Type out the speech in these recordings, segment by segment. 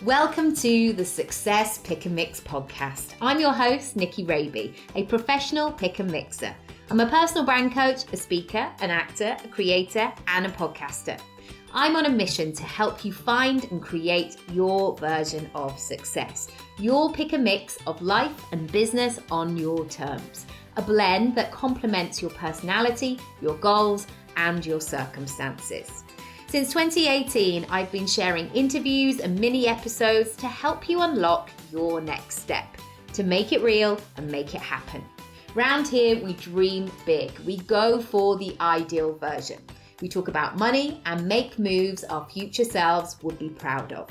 Welcome to the Success Pick and Mix podcast. I'm your host, Nicky Raby, a professional pick and mixer. I'm a personal brand coach, a speaker, an actor, a creator, and a podcaster. I'm on a mission to help you find and create your version of success. Your pick and mix of life and business on your terms. A blend that complements your personality, your goals, and your circumstances. Since 2018, I've been sharing interviews and mini episodes to help you unlock your next step, to make it real and make it happen. Round here, we dream big. We go for the ideal version. We talk about money and make moves our future selves would be proud of.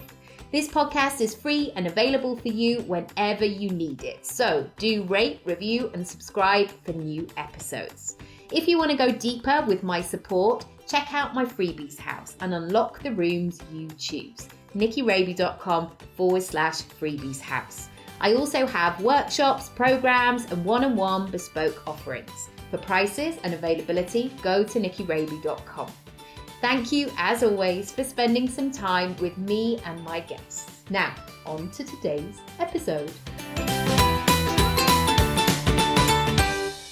This podcast is free and available for you whenever you need it. So do rate, review, and subscribe for new episodes. If you want to go deeper with my support, check out my freebies house and unlock the rooms you choose. nickyraby.com/freebies house. I also have workshops, programs, and one-on-one bespoke offerings. For prices and availability, go to nickyraby.com. Thank you, as always, for spending some time with me and my guests. Now, on to today's episode.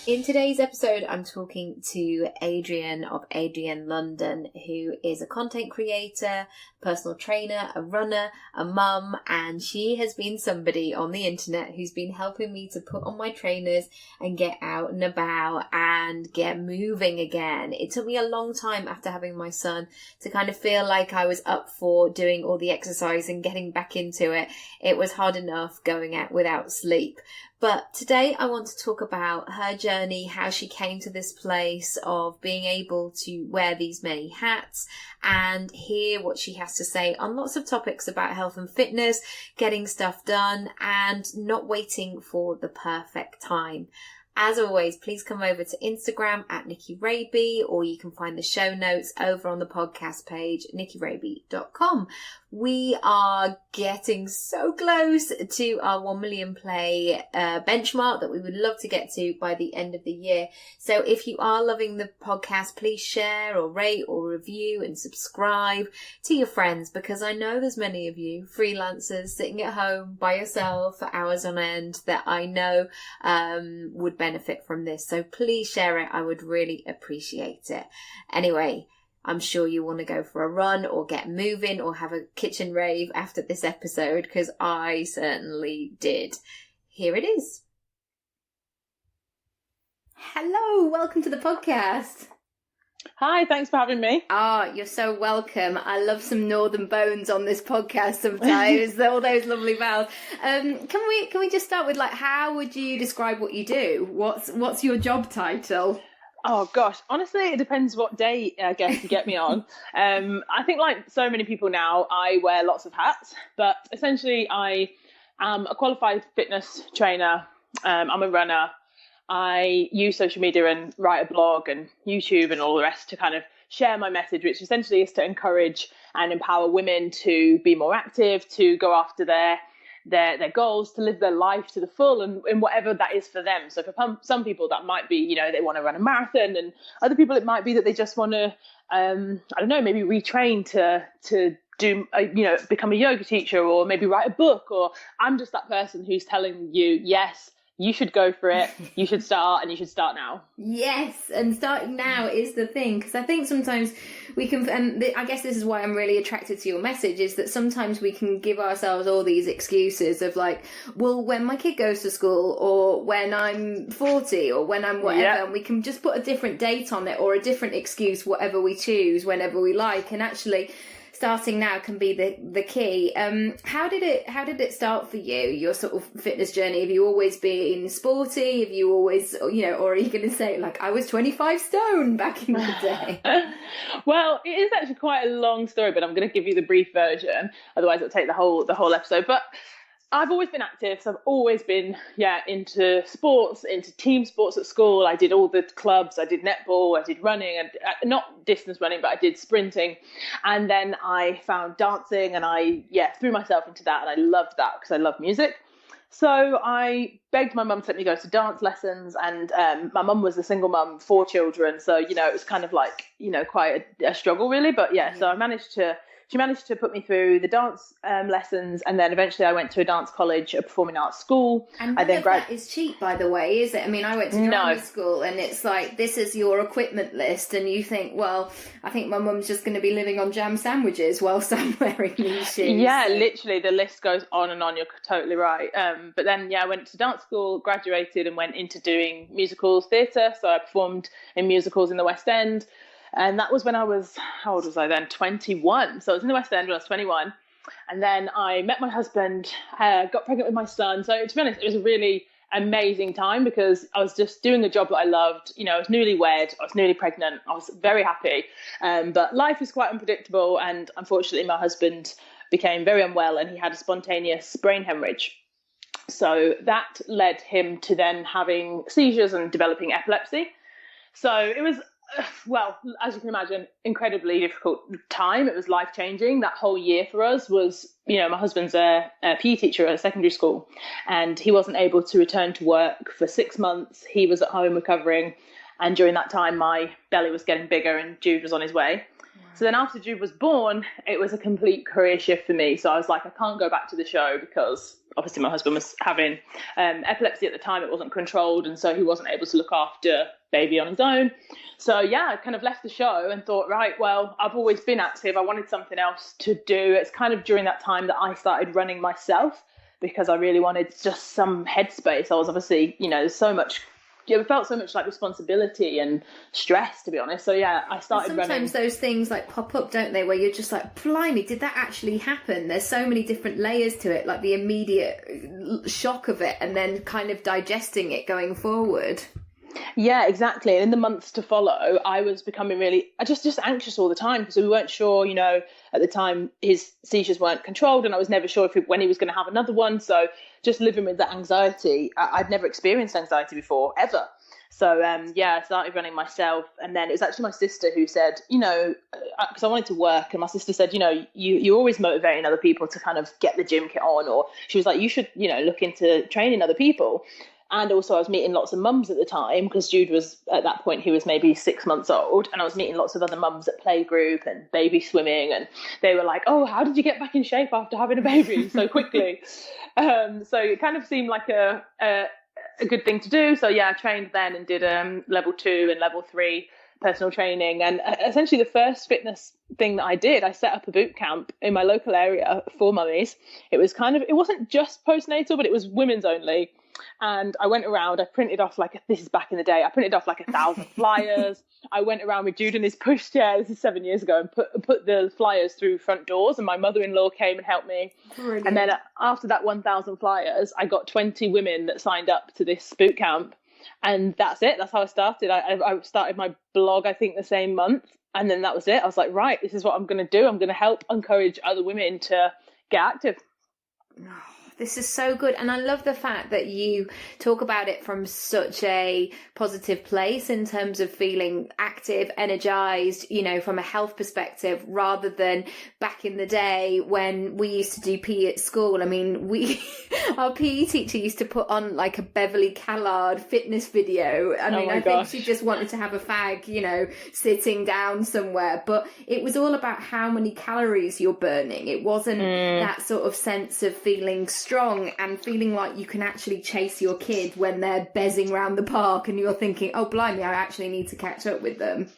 In today's episode, I'm talking to Adrienne of Adrienne London, who is a content creator, personal trainer, a runner, a mum, and she has been somebody on the internet who's been helping me to put on my trainers and get out and about and get moving again. It took me a long time after having my son to kind of feel like I was up for doing all the exercise and getting back into it. It was hard enough going out without sleep. But today I want to talk about her journey, how she came to this place of being able to wear these many hats and hear what she has to say on lots of topics about health and fitness, getting stuff done and not waiting for the perfect time. As always, please come over to Instagram at Nicky Raby, or you can find the show notes over on the podcast page, nickyraby.com. We are getting so close to our 1 million play benchmark that we would love to get to by the end of the year. So if you are loving the podcast, please share or rate or review and subscribe to your friends, because I know there's many of you freelancers sitting at home by yourself for hours on end that I know would benefit from this. So please share it. I would really appreciate it. Anyway, I'm sure you want to go for a run or get moving or have a kitchen rave after this episode, because I certainly did. Here it is. Hello, welcome to the podcast. Hi, thanks for having me. You're so welcome. I love some northern bones on this podcast sometimes. All those lovely vowels. Can we just start with, like, how would you describe what you do? What's your job title? Oh gosh, honestly, it depends what day I guess you get me on. I think, like so many people now, I wear lots of hats, but essentially I am a qualified fitness trainer. I'm a runner. I use social media and write a blog and YouTube and all the rest to kind of share my message, which essentially is to encourage and empower women to be more active, to go after their goals, to live their life to the full and whatever that is for them. So for some people that might be, they want to run a marathon, and other people it might be that they just want to, maybe retrain to do, become a yoga teacher, or maybe write a book, or I'm just that person who's telling you, yes, you should go for it. You should start, and you should start now. Yes, and starting now is the thing, because I think sometimes we can, and I guess this is why I'm really attracted to your message, is that sometimes we can give ourselves all these excuses of like, well, when my kid goes to school, or when I'm 40, or when I'm whatever, and we can just put a different date on it, or a different excuse, whatever we choose, whenever we like, and actually starting now can be the key. How did it start for you, your sort of fitness journey? Have you always been sporty? Have you always, or are you going to say, like, I was 25 stone back in the day? Well, it is actually quite a long story, but I'm going to give you the brief version. Otherwise it'll take the whole episode. But I've always been active, so I've always been, into sports, into team sports at school. I did all the clubs, I did netball, I did running, and not distance running, but I did sprinting. And then I found dancing, and I threw myself into that, and I loved that because I love music. So I begged my mum to let me go to dance lessons, and my mum was a single mum, 4 children. So, it was kind of like, quite a struggle really. But so I managed to she managed to put me through the dance lessons, and then eventually I went to a dance college, a performing arts school. And none of that is cheap, by the way, is it? I mean, I went to drama school, and it's like, this is your equipment list, and you think, well, I think my mum's just going to be living on jam sandwiches whilst I'm wearing these shoes. Yeah, literally, the list goes on and on. You're totally right. But then, I went to dance school, graduated, and went into doing musicals, theatre. So I performed in musicals in the West End. And that was when I was, how old was I then? 21. So I was in the West End when I was 21. And then I met my husband, got pregnant with my son. So to be honest, it was a really amazing time because I was just doing a job that I loved. You know, I was newlywed, I was newly pregnant. I was very happy. But life is quite unpredictable. And unfortunately, my husband became very unwell and he had a spontaneous brain hemorrhage. So that led him to then having seizures and developing epilepsy. So it was, well, as you can imagine, incredibly difficult time. It was life-changing. That whole year for us was, you know, my husband's a PE teacher at a secondary school, and he wasn't able to return to work for 6 months. He was at home recovering, and during that time, my belly was getting bigger and Jude was on his way. So then after Jude was born, it was a complete career shift for me. So I was like, I can't go back to the show because obviously my husband was having epilepsy at the time. It wasn't controlled. And so he wasn't able to look after baby on his own. So yeah, I kind of left the show and thought, right, well, I've always been active. I wanted something else to do. It's kind of during that time that I started running myself because I really wanted just some headspace. I was obviously, you know, there's so much, it felt so much like responsibility and stress, to be honest. So yeah, I started running. Sometimes those things like pop up, don't they, where you're just like, blimey, did that actually happen? There's so many different layers to it, like the immediate shock of it and then kind of digesting it going forward. Yeah, exactly. And in the months to follow, I was becoming really just anxious all the time because we weren't sure, you know, at the time his seizures weren't controlled and I was never sure when he was going to have another one. So just living with that anxiety, I'd never experienced anxiety before, ever. So, I started running myself. And then it was actually my sister who said, you know, because I wanted to work. And my sister said, you know, you're always motivating other people to kind of get the gym kit on. Or she was like, you should, you know, look into training other people. And also I was meeting lots of mums at the time because Jude was, at that point, he was maybe 6 months old. And I was meeting lots of other mums at playgroup and baby swimming. And they were like, oh, how did you get back in shape after having a baby so quickly? So it kind of seemed like a good thing to do. So yeah, I trained then and did level 2 and level 3 personal training. And essentially the first fitness thing that I did, I set up a boot camp in my local area for mummies. It was it wasn't just postnatal, but it was women's only. And I went around, I printed off this is back in the day, I printed off 1,000 flyers. I went around with Jude in his pushchair, this is 7 years ago, and put the flyers through front doors, and my mother-in-law came and helped me. Brilliant. And then after that 1,000 flyers, I got 20 women that signed up to this boot camp. And that's it, that's how I started. I started my blog, I think, the same month. And then that was it. I was like, right, this is what I'm going to do. I'm going to help encourage other women to get active. This is so good. And I love the fact that you talk about it from such a positive place in terms of feeling active, energized, you know, from a health perspective, rather than back in the day when we used to do PE at school. I mean, our PE teacher used to put on a Beverly Callard fitness video. I think she just wanted to have a fag, you know, sitting down somewhere. But it was all about how many calories you're burning. It wasn't that sort of sense of feeling strong and feeling like you can actually chase your kid when they're bezzing around the park and you're thinking, oh blimey, I actually need to catch up with them.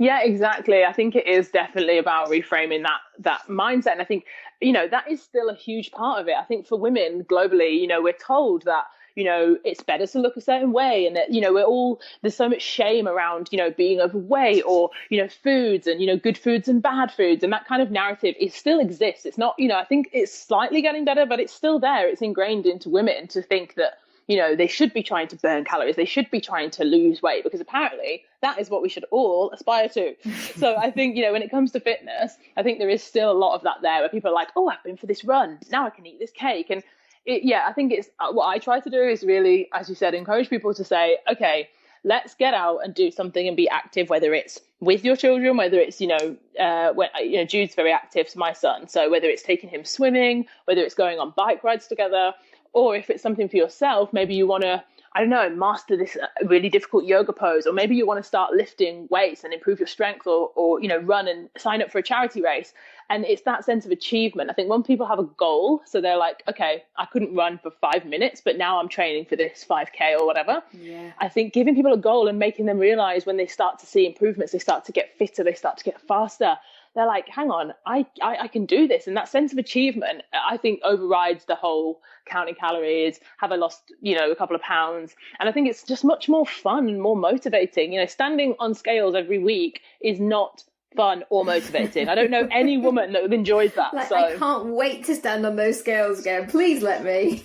Yeah, exactly. I think it is definitely about reframing that mindset. And I think, you know, that is still a huge part of it. I think for women globally, you know, we're told that, you know, it's better to look a certain way, and that, you know, there's so much shame around, you know, being overweight, or, you know, foods and, you know, good foods and bad foods, and that kind of narrative, it still exists. It's not, you know, I think it's slightly getting better, but it's still there. It's ingrained into women to think that, you know, they should be trying to burn calories, they should be trying to lose weight, because apparently that is what we should all aspire to. So I think, you know, when it comes to fitness, I think there is still a lot of that there, where people are like, oh, I've been for this run, now I can eat this cake. And I think it's what I try to do is really, as you said, encourage people to say, okay, let's get out and do something and be active, whether it's with your children, whether it's, Jude's very active to my son. So whether it's taking him swimming, whether it's going on bike rides together, or if it's something for yourself, maybe you want to I don't know, master this really difficult yoga pose, or maybe you want to start lifting weights and improve your strength, or run and sign up for a charity race. And it's that sense of achievement. I think when people have a goal, so they're like, okay, I couldn't run for 5 minutes, but now I'm training for this 5K or whatever. Yeah. I think giving people a goal and making them realize when they start to see improvements, they start to get fitter, they start to get faster. They're like, hang on, I can do this. And that sense of achievement, I think, overrides the whole counting calories. Have I lost, a couple of pounds? And I think it's just much more fun and more motivating. Standing on scales every week is not fun or motivating. I don't know any woman that enjoys that. Like, I can't wait to stand on those scales again. Please let me.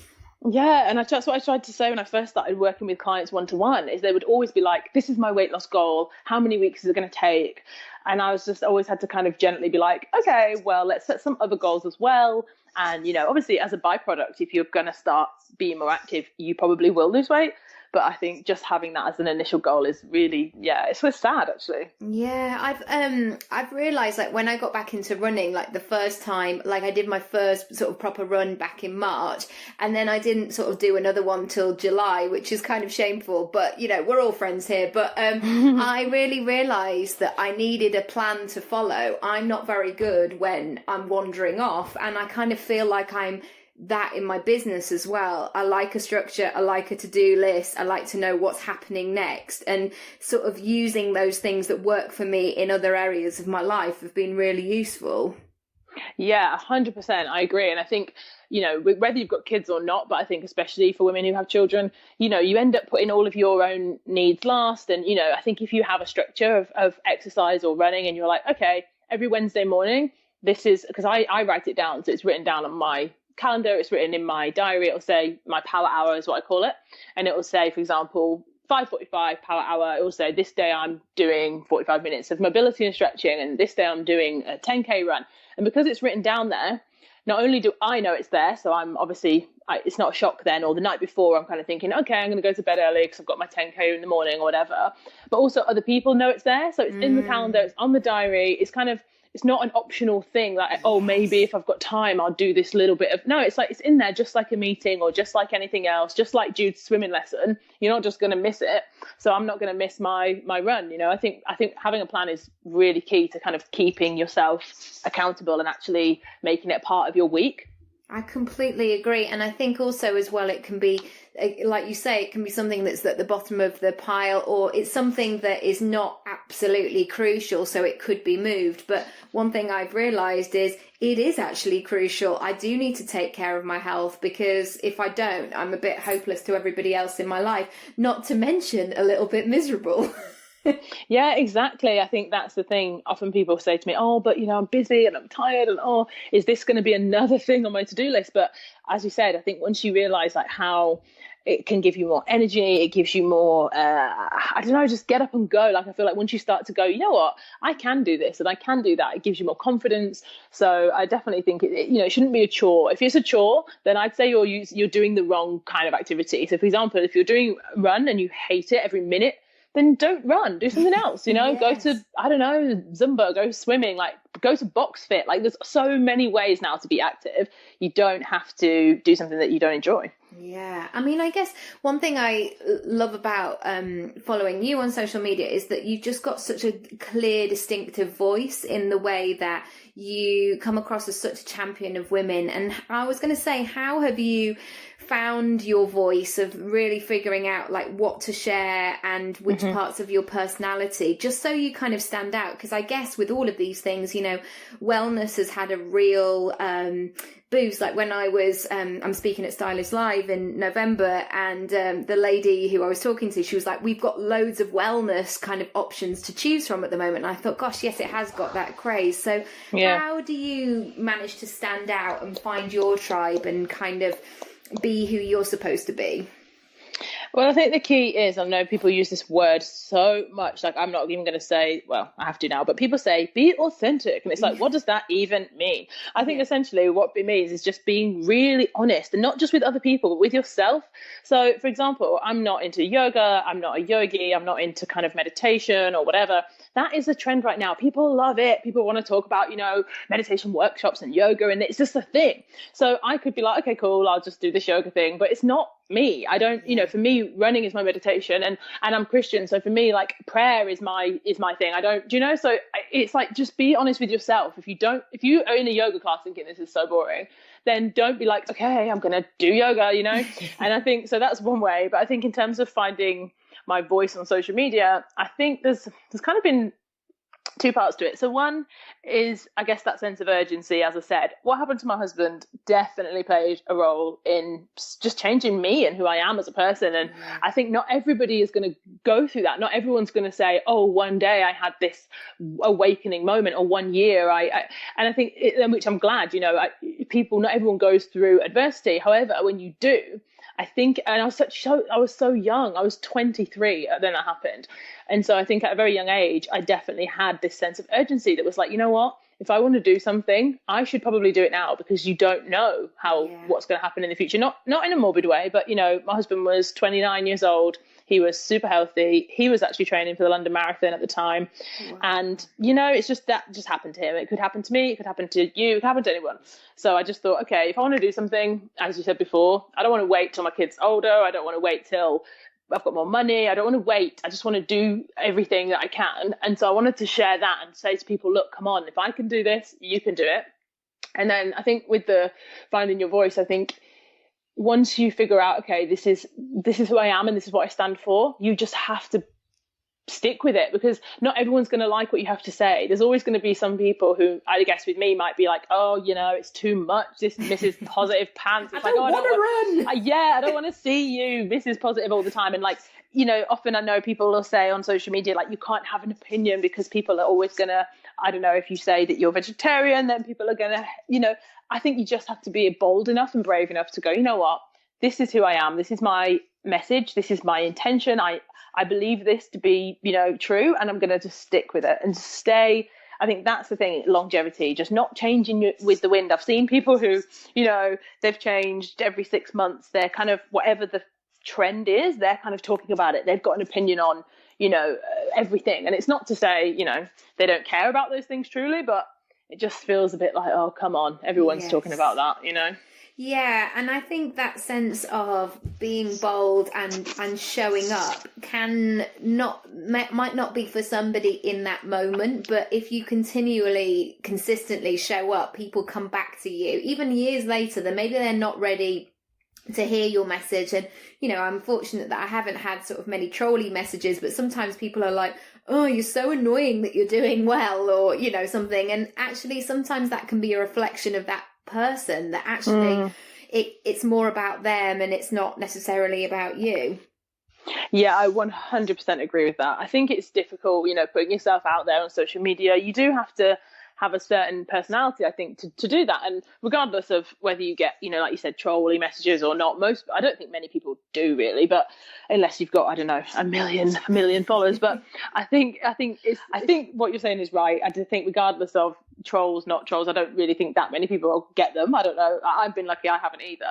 Yeah, and that's what I tried to say when I first started working with clients one-to-one, is they would always be like, this is my weight loss goal. How many weeks is it going to take? And I was just always had to kind of gently be like, okay, well, let's set some other goals as well. And, obviously as a byproduct, if you're going to start being more active, you probably will lose weight. But I think just having that as an initial goal is really, it's so sad, actually. Yeah, I've realised, like, when I got back into running, like the first time, like I did my first sort of proper run back in March, and then I didn't sort of do another one till July, which is kind of shameful, but, we're all friends here. But I really realised that I needed a plan to follow. I'm not very good when I'm wandering off, and I kind of feel like I'm that in my business as well. I like a structure, I like a to-do list, I like to know what's happening next, and sort of using those things that work for me in other areas of my life have been really useful. Yeah, 100%. I agree. And I think, whether you've got kids or not, but I think especially for women who have children, you end up putting all of your own needs last. And, I think if you have a structure of exercise or running, and you're like, okay, every Wednesday morning, this is, because I write it down. So it's written down on my calendar, it's written in my diary. It'll say my power hour is what I call it, and it will say, for example, 5:45 power hour. It will say this day I'm doing 45 minutes of mobility and stretching, and this day I'm doing a 10k run. And because it's written down there, not only do I know it's there, so I'm obviously it's not a shock then, or the night before I'm kind of thinking, okay, I'm going to go to bed early because I've got my 10k in the morning or whatever, but also other people know it's there, so it's in the calendar, it's on the diary. It's not an optional thing, like, oh, maybe if I've got time, I'll do this little bit of, no, it's like, it's in there just like a meeting, or just like anything else, just like Jude's swimming lesson. You're not just going to miss it. So I'm not going to miss my run. I think having a plan is really key to kind of keeping yourself accountable and actually making it part of your week. I completely agree. And I think also as well, it can be, like you say, it can be something that's at the bottom of the pile, or it's something that is not absolutely crucial, so it could be moved. But one thing I've realised is it is actually crucial. I do need to take care of my health, because if I don't, I'm a bit hopeless to everybody else in my life, not to mention a little bit miserable. Yeah, exactly. I think that's the thing. Often people say to me, oh, but I'm busy and I'm tired, and oh, is this going to be another thing on my to-do list? But as you said, I think once you realize like how it can give you more energy, it gives you more, I don't know, just get up and go. Like, I feel like once you start to go, you know what, I can do this and I can do that, it gives you more confidence. So I definitely think it shouldn't be a chore. If it's a chore, then I'd say you're doing the wrong kind of activity. So for example, if you're doing run and you hate it every minute, then don't run, do something else, yes. Go to, I don't know, Zumba, go swimming, like go to box fit. Like, there's so many ways now to be active. You don't have to do something that you don't enjoy. Yeah, I mean, I guess one thing I love about following you on social media is that you've just got such a clear, distinctive voice in the way that you come across as such a champion of women. And I was going to say, how have you found your voice of really figuring out like what to share and which parts of your personality, just so you kind of stand out? Because I guess with all of these things, wellness has had a real boost. Like when I was, I'm speaking at Stylist Live in November, and the lady who I was talking to, she was like, we've got loads of wellness kind of options to choose from at the moment. And I thought, gosh, yes, it has got that craze. So how do you manage to stand out and find your tribe and kind of be who you're supposed to be? Well, I think the key is, I know people use this word so much, like I'm not even going to say, well, I have to now, but people say, be authentic. And it's like, what does that even mean? I think essentially what it means is just being really honest, and not just with other people, but with yourself. So for example, I'm not into yoga, I'm not a yogi, I'm not into kind of meditation or whatever. That is a trend right now. People love it. People want to talk about, meditation workshops and yoga, and it's just a thing. So I could be like, okay, cool, I'll just do this yoga thing, but it's not me. I don't, for me, running is my meditation, and I'm Christian. So for me, like, prayer is my thing. I don't, so it's like, just be honest with yourself. If you are in a yoga class thinking this is so boring, then don't be like, okay, I'm going to do yoga, And I think, so that's one way. But I think in terms of finding my voice on social media, I think there's kind of been two parts to it. So one is, I guess, that sense of urgency. As I said, what happened to my husband definitely played a role in just changing me and who I am as a person. And I think not everybody is going to go through that. Not everyone's going to say, oh, one day I had this awakening moment, or 1 year and I think which I'm glad, not everyone goes through adversity. However, when you do, I think, and I was so young, I was 23 then that happened. And so I think at a very young age, I definitely had this sense of urgency that was like, you know what, if I want to do something, I should probably do it now, because you don't know what's going to happen in the future. Not in a morbid way, but, my husband was 29 years old. He was super healthy. He was actually training for the London Marathon at the time. Wow. And, it's just that just happened to him. It could happen to me. It could happen to you. It could happen to anyone. So I just thought, okay, if I want to do something, as you said before, I don't want to wait till my kid's older. I don't want to wait till I've got more money. I don't want to wait. I just want to do everything that I can. And so I wanted to share that and say to people, look, come on, if I can do this, you can do it. And then I think with the finding your voice, I think once you figure out, okay, this is who I am and this is what I stand for, you just have to stick with it, because not everyone's going to like what you have to say. There's always going to be some people who, I guess with me, might be like, oh, it's too much, this Mrs. Positive Pants. It's I don't want to run. I don't want to see you Mrs. Positive all the time. And like, often I know people will say on social media, like, you can't have an opinion because people are always going to, I don't know, if you say that you're vegetarian, then people are going to, I think you just have to be bold enough and brave enough to go, you know what, this is who I am. This is my message. This is my intention. I believe this to be, true, and I'm going to just stick with it and stay. I think that's the thing, longevity, just not changing with the wind. I've seen people who, they've changed every 6 months. They're kind of, whatever the trend is, they're kind of talking about it. They've got an opinion on, everything. And it's not to say, they don't care about those things truly, but it just feels a bit like, oh, come on, everyone's talking about that, Yeah, and I think that sense of being bold and showing up might not be for somebody in that moment, but if you consistently show up, people come back to you. Even years later, then maybe they're not ready to hear your message. And, I'm fortunate that I haven't had sort of many trolly messages, but sometimes people are like, oh, you're so annoying that you're doing well, or, something. And actually, sometimes that can be a reflection of that person, that actually it's more about them and it's not necessarily about you. Yeah, I 100% agree with that. I think it's difficult, putting yourself out there on social media. You do have to have a certain personality, I think, to do that. And regardless of whether you get, like you said, trolly messages or not, I don't think many people do really, but unless you've got, I don't know, a million followers. But I think what you're saying is right. I do think regardless of trolls, not trolls, I don't really think that many people will get them. I don't know. I've been lucky, I haven't either.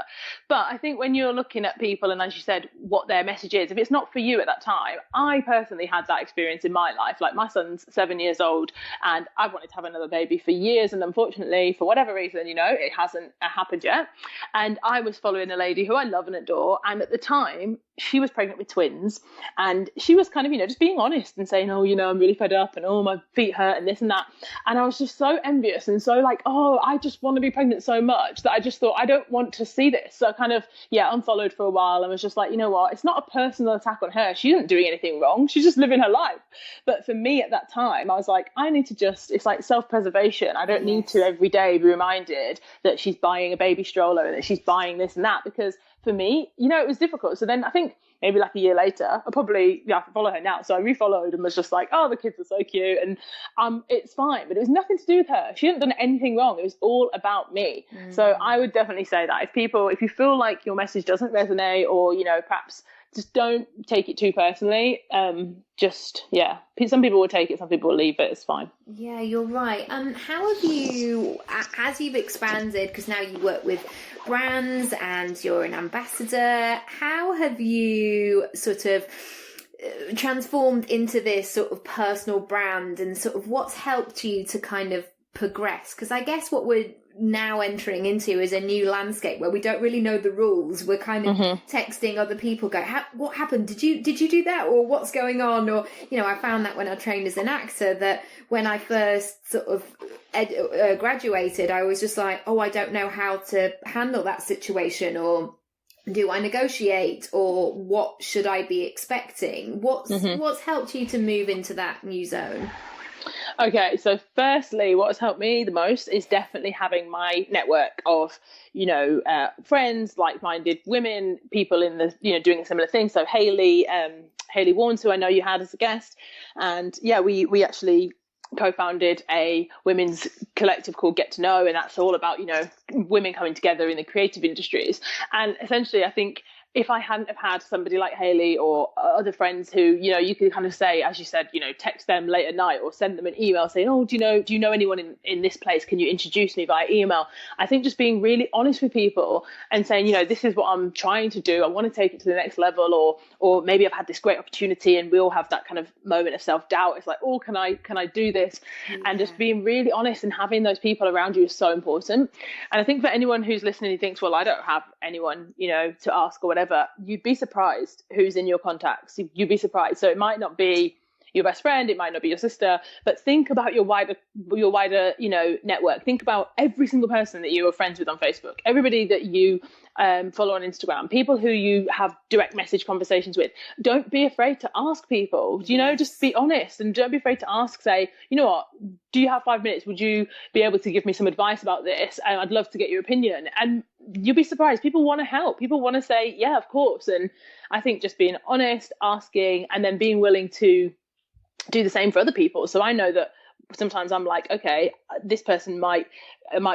But I think when you're looking at people and, as you said, what their message is, if it's not for you at that time, I personally had that experience in my life. Like, my son's 7 years old and I wanted to have another baby for years, and unfortunately, for whatever reason, it hasn't happened yet. And I was following a lady who I love and adore, and at the time she was pregnant with twins, and she was kind of, just being honest and saying, oh, I'm really fed up, and oh, my feet hurt and this and that. And I was just so envious and so like, oh, I just want to be pregnant so much that I just thought, I don't want to see this. So I kind of unfollowed for a while and was just like, you know what, it's not a personal attack on her, she isn't doing anything wrong, she's just living her life. But for me at that time, I was like, I need to it's like self-preservation. I don't need to every day be reminded that she's buying a baby stroller and that she's buying this and that, because for me, it was difficult. So then I think maybe like a year later, I probably follow her now. So I refollowed and was just like, oh, the kids are so cute, and it's fine. But it was nothing to do with her. She hadn't done anything wrong. It was all about me. So I would definitely say that if you feel like your message doesn't resonate, or perhaps just don't take it too personally. Some people will take it, some people will leave it. It's fine. Yeah, you're right. How have you, as you've expanded, because now you work with brands and you're an ambassador, how have you sort of transformed into this sort of personal brand, and sort of what's helped you to kind of progress? Because I guess what we're now entering into is a new landscape where we don't really know the rules. We're kind of texting other people, what happened? Did you do that? Or what's going on? Or, I found that when I trained as an actor, that when I first sort of graduated, I was just like, I don't know how to handle that situation, or do I negotiate, or what should I be expecting? What's helped you to move into that new zone? Okay, so firstly, what has helped me the most is definitely having my network of, friends, like-minded women, people in the, doing a similar thing. So Hayley Warnes, who I know you had as a guest, and we actually co-founded a women's collective called Get to Know, and that's all about, women coming together in the creative industries. And essentially, I think if I hadn't have had somebody like Hayley or other friends who, you could kind of say, as you said, text them late at night or send them an email saying, do you know anyone in this place? Can you introduce me via email? I think just being really honest with people and saying, this is what I'm trying to do. I want to take it to the next level, or maybe I've had this great opportunity, and we all have that kind of moment of self-doubt. It's like, can I do this? Yeah. And just being really honest and having those people around you is so important. And I think for anyone who's listening who thinks, well, I don't have anyone, to ask or whatever, you'd be surprised who's in your contacts. You'd be surprised. So it might not be your best friend, it might not be your sister, but think about your wider, network. Think about every single person that you are friends with on Facebook, everybody that you follow on Instagram, people who you have direct message conversations with. Don't be afraid to ask people, just be honest, and don't be afraid to ask, say, what, do you have 5 minutes? Would you be able to give me some advice about this? And I'd love to get your opinion. And you'll be surprised. People want to help. People want to say, yeah, of course. And I think just being honest, asking, and then being willing to do the same for other people. So I know that sometimes I'm like, okay, this person might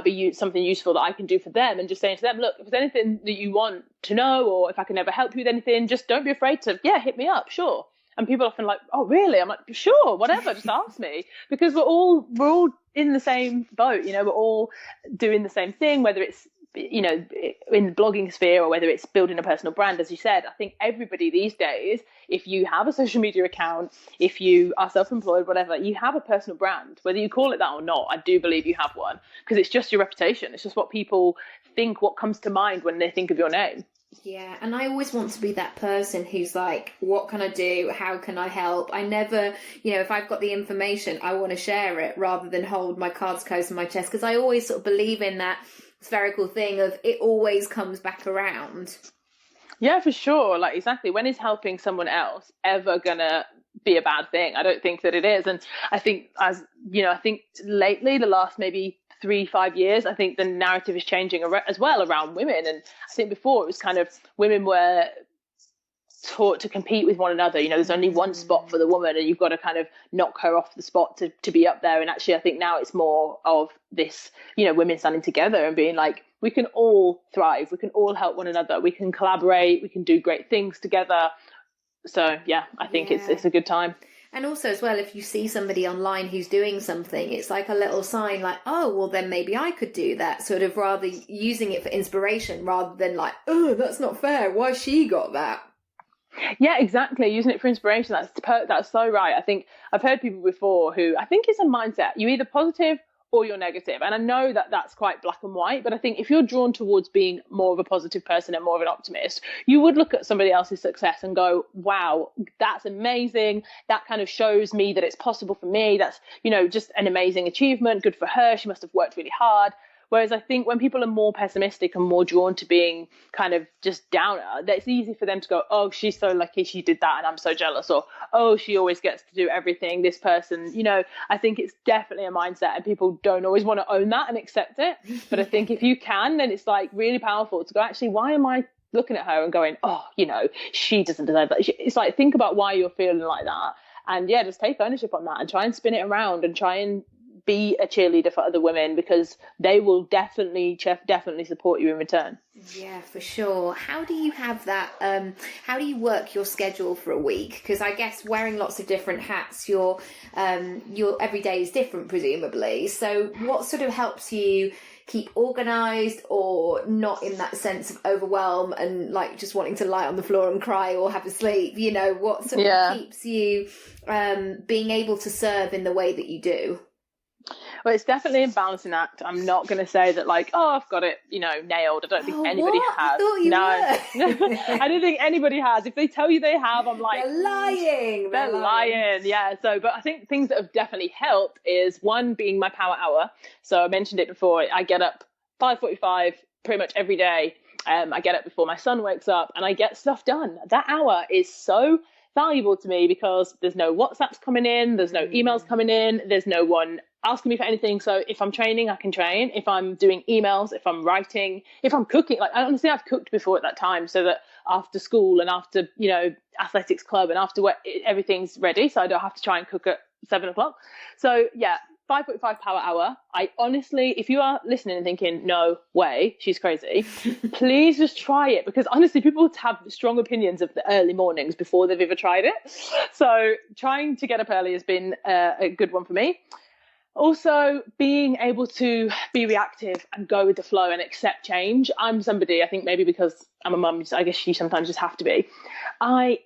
be something useful that I can do for them, and just saying to them, look, if there's anything that you want to know, or if I can ever help you with anything, just don't be afraid to, hit me up, sure. And people often like, oh, really? I'm like, sure, whatever, just ask me, because we're all in the same boat, we're all doing the same thing, whether it's, in the blogging sphere or whether it's building a personal brand. As you said, I think everybody these days, if you have a social media account, if you are self-employed, whatever, you have a personal brand, whether you call it that or not. I do believe you have one, because it's just your reputation. It's just what people think, what comes to mind when they think of your name. Yeah, and I always want to be that person who's like, what can I do? How can I help? I never, if I've got the information, I want to share it rather than hold my cards close to my chest, because I always sort of believe in that spherical thing of it always comes back around. Yeah, for sure. Like, exactly. When is helping someone else ever gonna be a bad thing? I don't think that it is. And I think, I think lately, the last maybe 3-5 years, I think the narrative is changing as well around women. And I think before it was kind of women were taught to compete with one another. There's only one spot for the woman, and you've got to kind of knock her off the spot to be up there. And actually, I think now it's more of this, women standing together and being like, we can all thrive, we can all help one another, we can collaborate, we can do great things together. So yeah, I think it's a good time. And also as well, if you see somebody online who's doing something, it's like a little sign like, oh, well, then maybe I could do that, sort of, rather using it for inspiration rather than like, oh, that's not fair, why she got that. Yeah, exactly. Using it for inspiration. That's so right. I think I've heard people before who, I think it's a mindset. You're either positive or you're negative. And I know that that's quite black and white, but I think if you're drawn towards being more of a positive person and more of an optimist, you would look at somebody else's success and go, wow, that's amazing. That kind of shows me that it's possible for me. That's, just an amazing achievement. Good for her. She must have worked really hard. Whereas I think when people are more pessimistic and more drawn to being kind of just downer, it's easy for them to go, oh, she's so lucky she did that and I'm so jealous, or, oh, she always gets to do everything, this person, I think it's definitely a mindset, and people don't always want to own that and accept it. But I think if you can, then it's like really powerful to go, actually, why am I looking at her and going, oh, she doesn't deserve that. It's like, think about why you're feeling like that. And yeah, just take ownership on that and try and spin it around and try and be a cheerleader for other women, because they will definitely support you in return. Yeah, for sure. How do you have that? How do you work your schedule for a week? Because I guess wearing lots of different hats, your every day is different, presumably. So what sort of helps you keep organised, or not in that sense of overwhelm and like just wanting to lie on the floor and cry or have a sleep? What sort of keeps you being able to serve in the way that you do? Well, it's definitely a balancing act. I'm not going to say that like, oh, I've got it, nailed. I don't think anybody what? has. I thought you were. I don't think anybody has. If they tell you they have, I'm like, they're lying. They're lying. Yeah. So, but I think things that have definitely helped is one being my power hour. So I mentioned it before. I get up 5:45 pretty much every day. I get up before my son wakes up and I get stuff done. That hour is so valuable to me because there's no WhatsApps coming in, there's no emails coming in, there's no one asking me for anything. So if I'm training, I can train. If I'm doing emails, if I'm writing, if I'm cooking, like honestly, I've cooked before at that time so that after school and after, athletics club and after everything's ready. So I don't have to try and cook at 7:00. So yeah, 5:45 power hour. I honestly, if you are listening and thinking, no way, she's crazy, please just try it because honestly, people have strong opinions of the early mornings before they've ever tried it. So trying to get up early has been a good one for me. Also, being able to be reactive and go with the flow and accept change. I'm somebody, I think maybe because I'm a mum, I guess you sometimes just have to be. I'm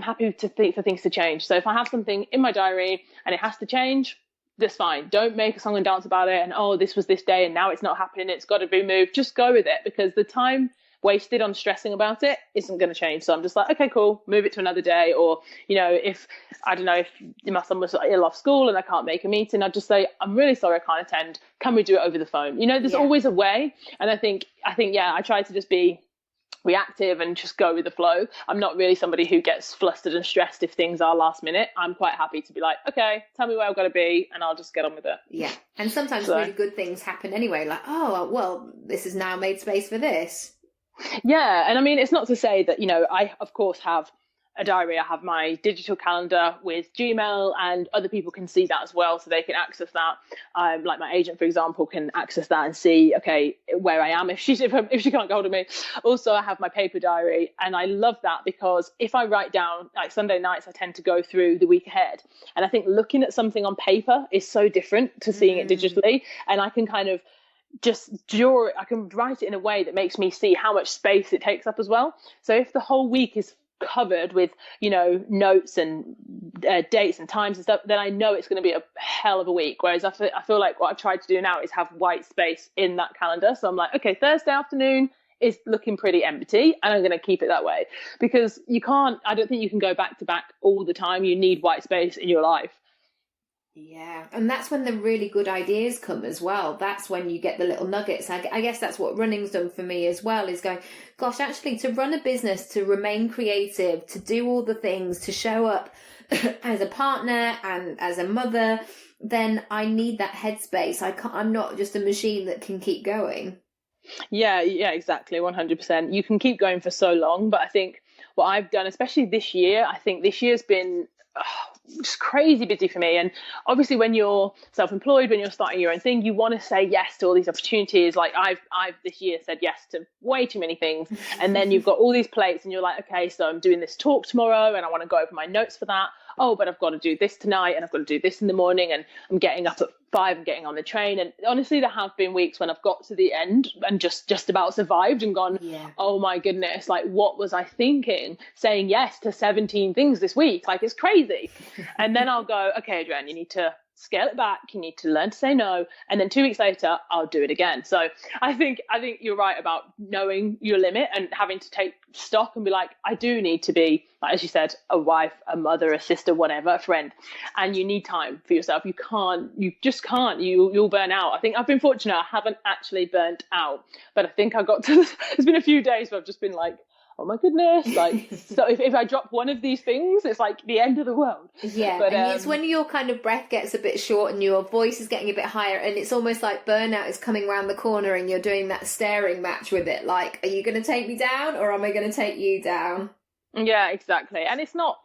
happy for things to change. So if I have something in my diary and it has to change, that's fine. Don't make a song and dance about it and, oh, this was this day and now it's not happening, it's got to be moved. Just go with it because the time wasted on stressing about it isn't going to change. So I'm just like, okay, cool, move it to another day. Or, if my son was ill off school and I can't make a meeting, I'd just say, I'm really sorry, I can't attend. Can we do it over the phone? There's always a way. And I think, I try to just be reactive and just go with the flow. I'm not really somebody who gets flustered and stressed if things are last minute. I'm quite happy to be like, okay, tell me where I've got to be and I'll just get on with it. Yeah. And sometimes really good things happen anyway. Like, oh, well, this has now made space for this. Yeah. And I mean, it's not to say that, I, of course, have a diary. I have my digital calendar with Gmail and other people can see that as well. So they can access that. Like my agent, for example, can access that and see, okay, where I am if she can't get hold of me. Also, I have my paper diary and I love that because if I write down like Sunday nights, I tend to go through the week ahead. And I think looking at something on paper is so different to seeing it digitally. And I can kind of just draw it. I can write it in a way that makes me see how much space it takes up as well. So if the whole week is covered with notes and dates and times and stuff, then I know it's going to be a hell of a week. Whereas I feel like what I've tried to do now is have white space in that calendar. So I'm like, okay, Thursday afternoon is looking pretty empty and I'm going to keep it that way because I don't think you can go back to back all the time. You need white space in your life. Yeah, and that's when the really good ideas come as well. That's when you get the little nuggets. I guess that's what running's done for me as well, is going, gosh, actually to run a business, to remain creative, to do all the things, to show up as a partner and as a mother, then I need that headspace. I'm not just a machine that can keep going. Yeah, exactly, 100%. You can keep going for so long, but I think what I've done, especially this year, I think this year's been just crazy busy for me. And obviously when you're self-employed, when you're starting your own thing, you want to say yes to all these opportunities. Like I've this year said yes to way too many things. And then you've got all these plates and you're like, okay, so I'm doing this talk tomorrow and I want to go over my notes for that. Oh, but I've got to do this tonight and I've got to do this in the morning and I'm getting up at 5 and getting on the train. And honestly, there have been weeks when I've got to the end and just about survived and gone, oh my goodness, like what was I thinking saying yes to 17 things this week? Like it's crazy. And then I'll go, okay, Adrienne, you need to scale it back. You need to learn to say no. And then 2 weeks later, I'll do it again. So I think you're right about knowing your limit and having to take stock and be like, I do need to be, like, as you said, a wife, a mother, a sister, whatever, a friend. And you need time for yourself. You just can't, you'll burn out. I think I've been fortunate. I haven't actually burnt out, but I think I got to, there's been a few days where I've just been like, oh my goodness, like, so if I drop one of these things, it's like the end of the world. Yeah, but, and it's when your kind of breath gets a bit short and your voice is getting a bit higher and it's almost like burnout is coming around the corner and you're doing that staring match with it. Like, are you going to take me down or am I going to take you down? Yeah, exactly. And it's not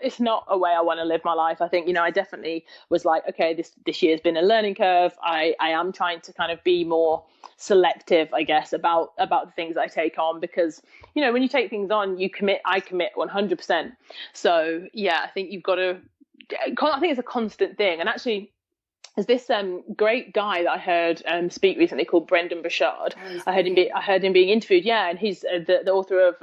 a way I want to live my life. I think, I definitely was like, okay, this year's been a learning curve. I am trying to kind of be more selective, I guess, about the things I take on because, when you take things on, I commit 100%. So yeah, I think you've got to, I think it's a constant thing. And actually, there's this great guy that I heard speak recently called Brendan Burchard. I heard him being interviewed. Yeah. And he's the author of,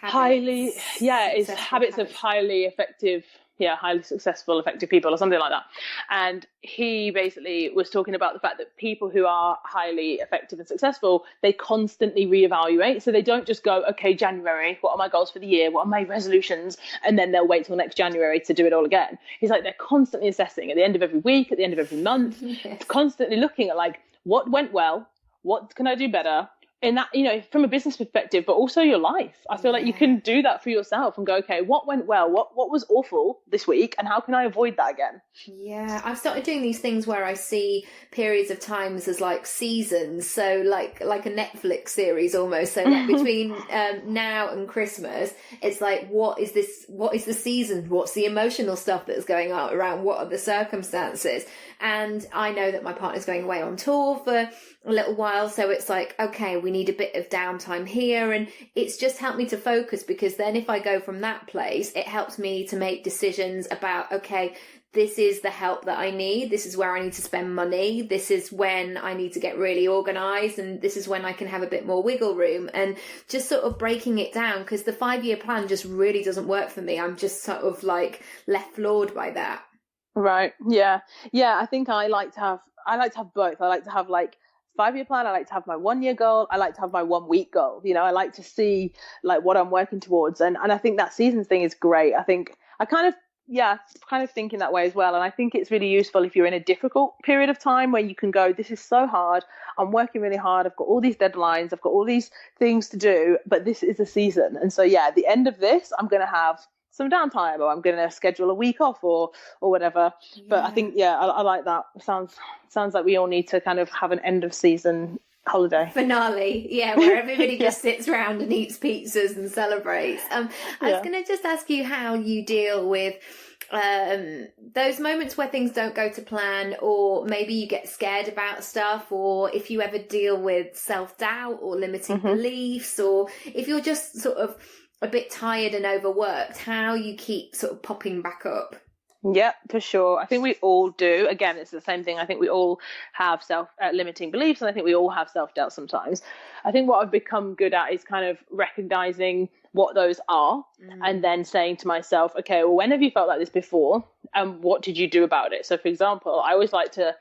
Habits of Highly Effective highly successful, effective people or something like that. And he basically was talking about the fact that people who are highly effective and successful, they constantly reevaluate. So they don't just go, okay, January, what are my goals for the year? What are my resolutions? And then they'll wait till next January to do it all again. He's like, they're constantly assessing at the end of every week, at the end of every month, yes. Constantly looking at like, what went well? What can I do better? In that, from a business perspective, but also your life. I feel like you can do that for yourself and go, okay, what went well? What was awful this week? And how can I avoid that again? Yeah, I've started doing these things where I see periods of times as like seasons. So like a Netflix series almost. So like between now and Christmas, it's like, what is the season? What's the emotional stuff that's going on around? What are the circumstances? And I know that my partner's going away on tour for a little while. So it's like, okay, we need a bit of downtime here. And it's just helped me to focus, because then if I go from that place, it helps me to make decisions about, okay, this is the help that I need. This is where I need to spend money. This is when I need to get really organized. And this is when I can have a bit more wiggle room, and just sort of breaking it down, because the 5-year plan just really doesn't work for me. I'm just sort of like left floored by that. Right. Yeah. I think I like to have both. I like to have like 5-year plan. I like to have my 1-year goal. I like to have my 1-week goal. I like to see like what I'm working towards. And I think that seasons thing is great. I think I kind of thinking that way as well. And I think it's really useful if you're in a difficult period of time where you can go, this is so hard. I'm working really hard. I've got all these deadlines. I've got all these things to do, but this is a season. And so, at the end of this, I'm going to have some downtime, or I'm going to schedule a week off or whatever. Yeah. But I think, I like that. Sounds like we all need to kind of have an end of season holiday finale, where everybody just sits around and eats pizzas and celebrates. I was going to just ask you how you deal with those moments where things don't go to plan, or maybe you get scared about stuff, or if you ever deal with self-doubt or limiting beliefs, or if you're just sort of a bit tired and overworked, how you keep sort of popping back up. Yeah, for sure. I think we all do. Again, it's the same thing. I think we all have limiting beliefs, and I think we all have self-doubt sometimes. I think what I've become good at is kind of recognizing what those are, and then saying to myself, okay, well, when have you felt like this before, and what did you do about it? So, for example, I always like to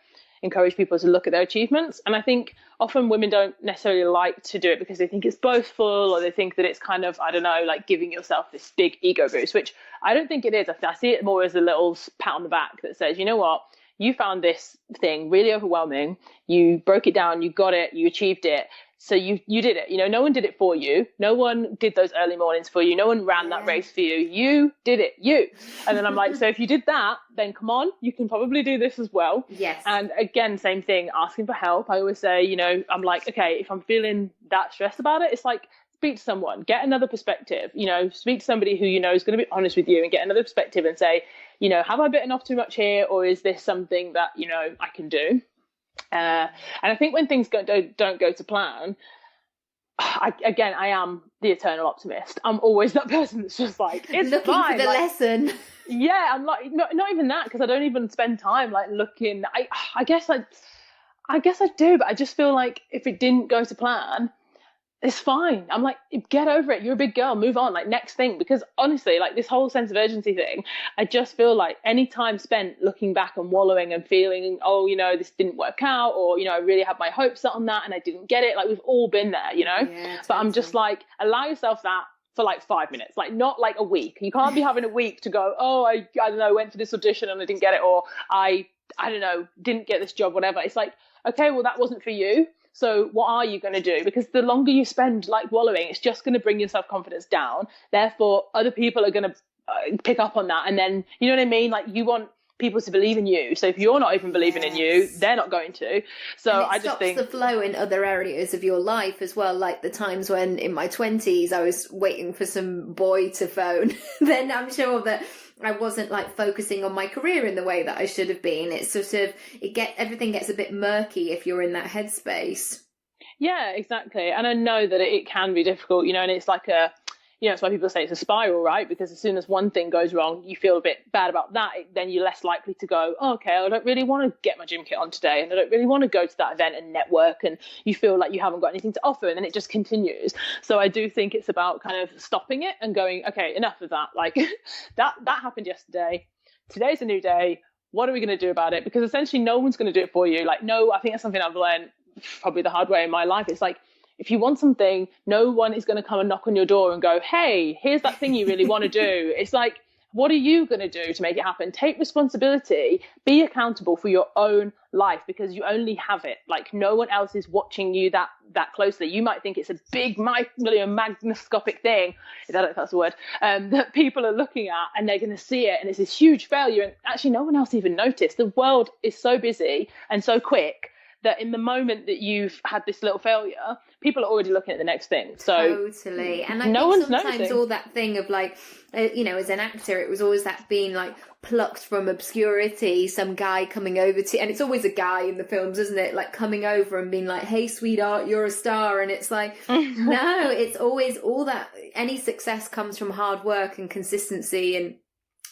encourage people to look at their achievements, and I think often women don't necessarily like to do it because they think it's boastful, or they think that it's kind of, I don't know, like giving yourself this big ego boost, which I don't think it is. I see it more as a little pat on the back that says, you know what, you found this thing really overwhelming, you broke it down, you got it, you achieved it, so you did it. No one did it for you, no one did those early mornings for you, no one ran that race for you did it, you. And then I'm like, so if you did that, then come on, you can probably do this as well. Yes. And again, same thing, asking for help. I always say, I'm like, okay, if I'm feeling that stressed about it, it's like, speak to someone, get another perspective, speak to somebody who is going to be honest with you and get another perspective and say, have I bitten off too much here, or is this something that I can do? And I think when things don't go to plan, I am the eternal optimist. I'm always that person that's just like, it's looking fine. For the lesson. Yeah, I'm like, not even that, because I don't even spend time like looking. I guess I do, but I just feel like if it didn't go to plan, it's fine. I'm like, get over it. You're a big girl. Move on. Like, next thing. Because honestly, like this whole sense of urgency thing, I just feel like any time spent looking back and wallowing and feeling, this didn't work out, or, I really had my hopes set on that and I didn't get it. Like, we've all been there, Yeah, totally. But I'm just like, allow yourself that for like 5 minutes, like not like a week. You can't be having a week to go, I don't know, went for this audition and I didn't get it, or I don't know, didn't get this job, whatever. It's like, okay, well, that wasn't for you. So what are you going to do? Because the longer you spend like wallowing, it's just going to bring your self-confidence down. Therefore, other people are going to pick up on that. And then, you know what I mean? Like, you want people to believe in you. So if you're not even believing in you, they're not going to. So I just think the flow in other areas of your life as well. Like the times when in my 20s, I was waiting for some boy to phone. Then I'm sure that I wasn't like focusing on my career in the way that I should have been. It's sort of, everything gets a bit murky if you're in that headspace. Yeah, exactly. And I know that it can be difficult, and it's like that's why people say it's a spiral, right? Because as soon as one thing goes wrong, you feel a bit bad about that. Then you're less likely to go, oh, okay, I don't really want to get my gym kit on today, and I don't really want to go to that event and network, and you feel like you haven't got anything to offer, and then it just continues. So I do think it's about kind of stopping it and going, okay, enough of that. Like that happened yesterday. Today's a new day. What are we going to do about it? Because essentially no one's going to do it for you. Like, no, I think that's something I've learned probably the hard way in my life. It's like, if you want something, no one is going to come and knock on your door and go, hey, here's that thing you really want to do. It's like, what are you going to do to make it happen? Take responsibility, be accountable for your own life, because you only have it. Like, no one else is watching you that closely. You might think it's a big, magnascopic thing, I don't know if that's a word, that people are looking at, and they're going to see it, and it's this huge failure. And actually, no one else even noticed. The world is so busy and so quick that in the moment that you've had this little failure, people are already looking at the next thing. So totally. And I think sometimes noticing. All that thing of like, as an actor, it was always that being like plucked from obscurity, some guy coming over to, and it's always a guy in the films, isn't it? Like coming over and being like, hey, sweetheart, you're a star. And it's like, no, it's always all that. Any success comes from hard work and consistency and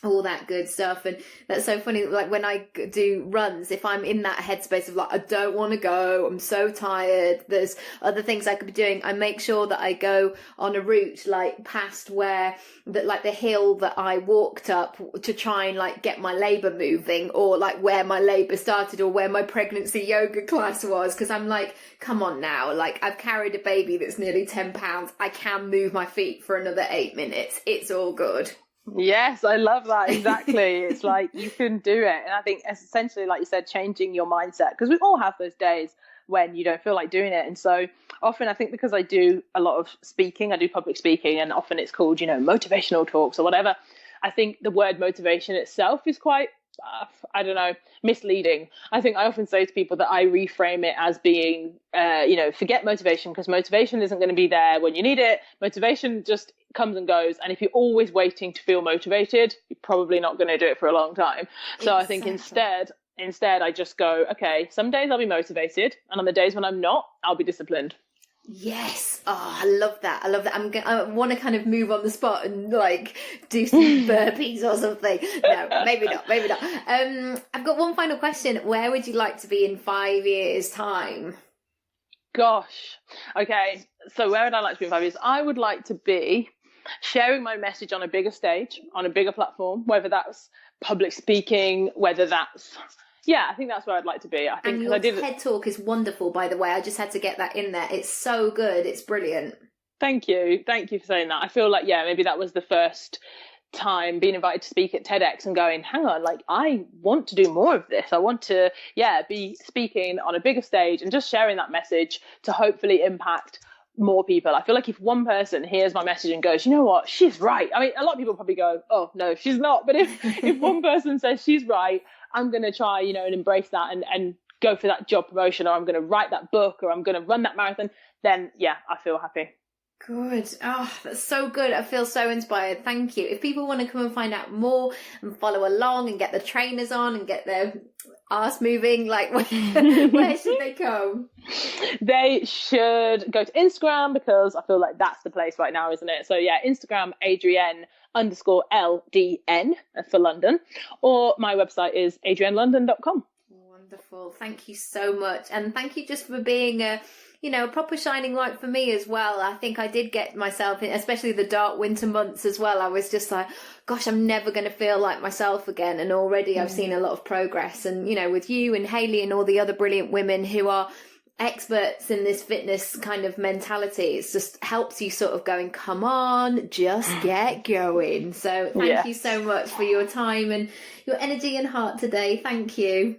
all that good stuff. And that's so funny, like when I do runs, if I'm in that headspace of like, I don't want to go, I'm so tired, there's other things I could be doing, I make sure that I go on a route like past where that, like the hill that I walked up to try and like get my labor moving, or like where my labor started, or where my pregnancy yoga class was, because I'm like, come on now, like I've carried a baby that's nearly 10 pounds, I can move my feet for another 8 minutes, it's all good. Yes, I love that. Exactly. It's like you can do it. And I think essentially, like you said, changing your mindset, because we all have those days when you don't feel like doing it. And so often I think because I do a lot of speaking, I do public speaking, and often it's called, motivational talks or whatever. I think the word motivation itself is quite, misleading. I think I often say to people that I reframe it as being, forget motivation, because motivation isn't going to be there when you need it. Motivation just comes and goes. And if you're always waiting to feel motivated, you're probably not going to do it for a long time. So exactly. I think instead I just go, okay, some days I'll be motivated, and on the days when I'm not, I'll be disciplined. Yes. Oh, I love that. I want to kind of move on the spot and like do some burpees or something. No, maybe not. I've got one final question. Where would you like to be in 5 years' time? Gosh. Okay. So where would I like to be in 5 years? I would like to be sharing my message on a bigger stage, on a bigger platform, whether that's public speaking, whether that's, I think that's where I'd like to be. I think, and your TED Talk is wonderful, by the way. I just had to get that in there. It's so good. It's brilliant. Thank you for saying that. I feel like, maybe that was the first time being invited to speak at TEDx and going, hang on, like I want to do more of this. I want to, be speaking on a bigger stage and just sharing that message to hopefully impact more people. I feel like if one person hears my message and goes, you know what, she's right. I mean, a lot of people probably go, oh no, she's not. But if one person says she's right, I'm going to try, and embrace that and go for that job promotion, or I'm going to write that book, or I'm going to run that marathon, then I feel happy. Good. Oh, that's so good. I feel so inspired. Thank you. If people want to come and find out more and follow along and get the trainers on and get their arse moving, like where should they go? They should go to Instagram, because I feel like that's the place right now, isn't it? So Instagram, Adrienne_LDN for London, or my website is adriennelondon.com. Wonderful. Thank you so much. And thank you just for being a proper shining light for me as well. I think I did get myself in, especially the dark winter months as well. I was just like, gosh, I'm never going to feel like myself again. And already I've seen a lot of progress. And, with you and Hayley and all the other brilliant women who are experts in this fitness kind of mentality, it just helps you sort of going, come on, just get going. So thank you so much for your time and your energy and heart today. Thank you.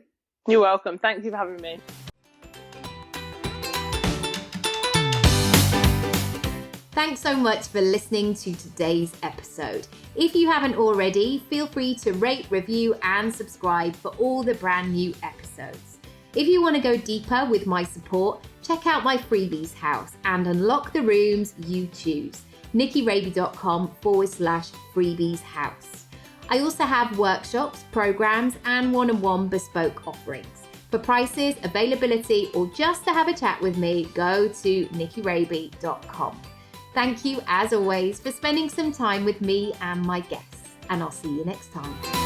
You're welcome. Thank you for having me. Thanks so much for listening to today's episode. If you haven't already, feel free to rate, review, and subscribe for all the brand new episodes. If you want to go deeper with my support, check out my freebies house and unlock the rooms you choose. nickyraby.com/freebies house. I also have workshops, programs, and one-on-one bespoke offerings. For prices, availability, or just to have a chat with me, go to nickyraby.com. Thank you, as always, for spending some time with me and my guests, and I'll see you next time.